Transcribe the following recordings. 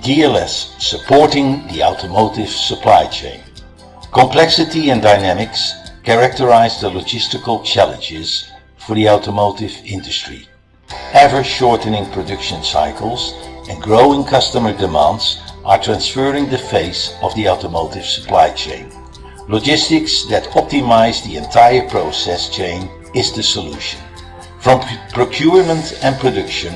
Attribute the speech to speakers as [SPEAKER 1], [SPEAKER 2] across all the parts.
[SPEAKER 1] GLS supporting the automotive supply chain. Complexity and dynamics characterize the logistical challenges for the automotive industry. Ever shortening production cycles and growing customer demands are transferring the face of the automotive supply chain. Logistics that optimize the entire process chain is the solution. From procurement and production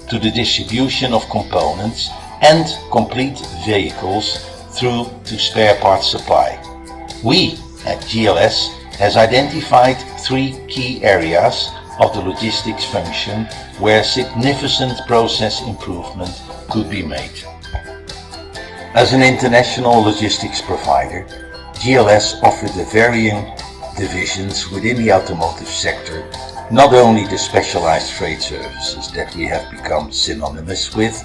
[SPEAKER 1] to the distribution of components and complete vehicles through to spare parts supply. We at GLS has identified 3 key areas of the logistics function where significant process improvement could be made. As an international logistics provider, GLS offered the varying divisions within the automotive sector not only the specialized freight services that we have become synonymous with,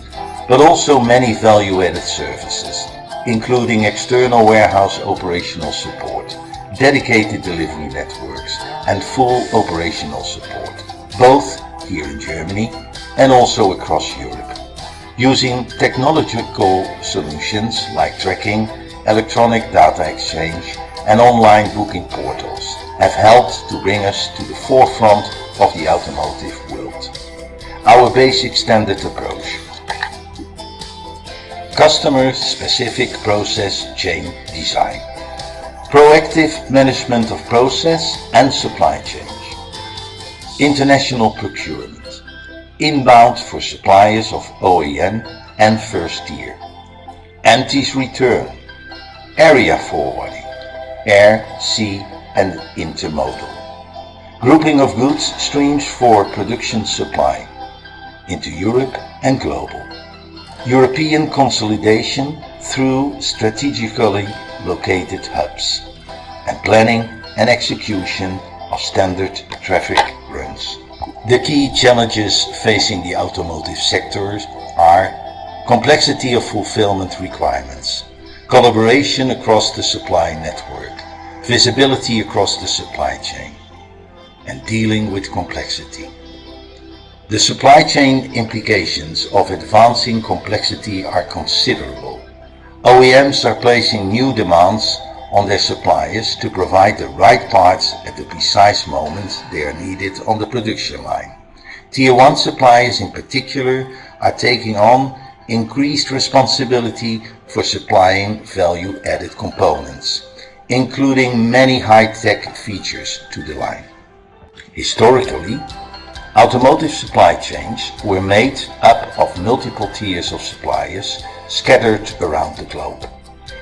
[SPEAKER 1] but also many value-added services, including external warehouse operational support, dedicated delivery networks, and full operational support, both here in Germany and also across Europe. Using technological solutions like tracking, electronic data exchange, and online booking portals have helped to bring us to the forefront of the automotive world. Our basic standard approach. Customer-specific process chain design. Proactive management of process and supply chain. International procurement. Inbound for suppliers of OEM and first tier. Empties return. Area forwarding. Air, sea and intermodal. Grouping of goods streams for production supply into Europe and global. European consolidation through strategically located hubs. And planning and execution of standard traffic runs. The key challenges facing the automotive sector are complexity of fulfillment requirements, collaboration across the supply network, visibility across the supply chain, and dealing with complexity. The supply chain implications of advancing complexity are considerable. OEMs are placing new demands on their suppliers to provide the right parts at the precise moment they are needed on the production line. Tier 1 suppliers in particular are taking on increased responsibility for supplying value-added components, including many high-tech features to the line. Historically, automotive supply chains were made up of multiple tiers of suppliers scattered around the globe.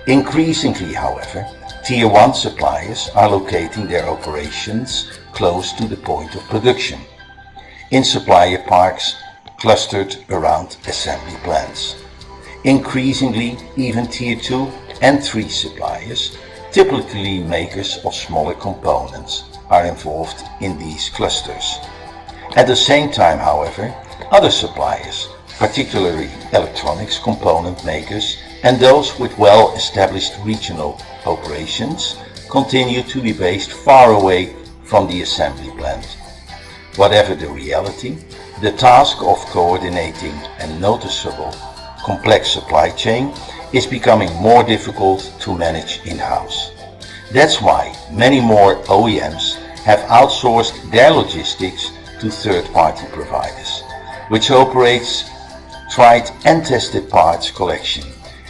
[SPEAKER 1] Increasingly, however, Tier 1 suppliers are locating their operations close to the point of production, in supplier parks clustered around assembly plants. Increasingly, even Tier 2 and 3 suppliers, typically makers of smaller components, are involved in these clusters. At the same time, however, other suppliers, particularly electronics component makers and those with well-established regional operations, continue to be based far away from the assembly plant. Whatever the reality, the task of coordinating a noticeable, complex supply chain is becoming more difficult to manage in-house. That's why many more OEMs have outsourced their logistics to third-party providers, which operates tried and tested parts collection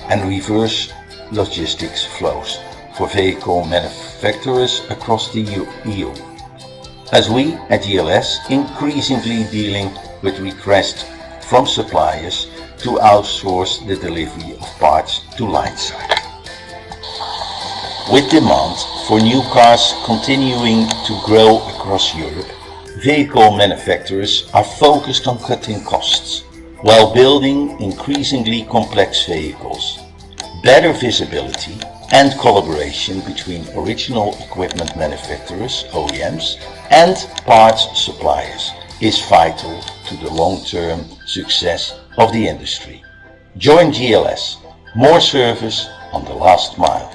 [SPEAKER 1] and reverse logistics flows for vehicle manufacturers across the EU. As we at GLS increasingly dealing with requests from suppliers to outsource the delivery of parts to line side. With demand for new cars continuing to grow across Europe, vehicle manufacturers are focused on cutting costs while building increasingly complex vehicles. Better visibility and collaboration between original equipment manufacturers, OEMs, and parts suppliers is vital to the long-term success of the industry. Join GLS, more service on the last mile.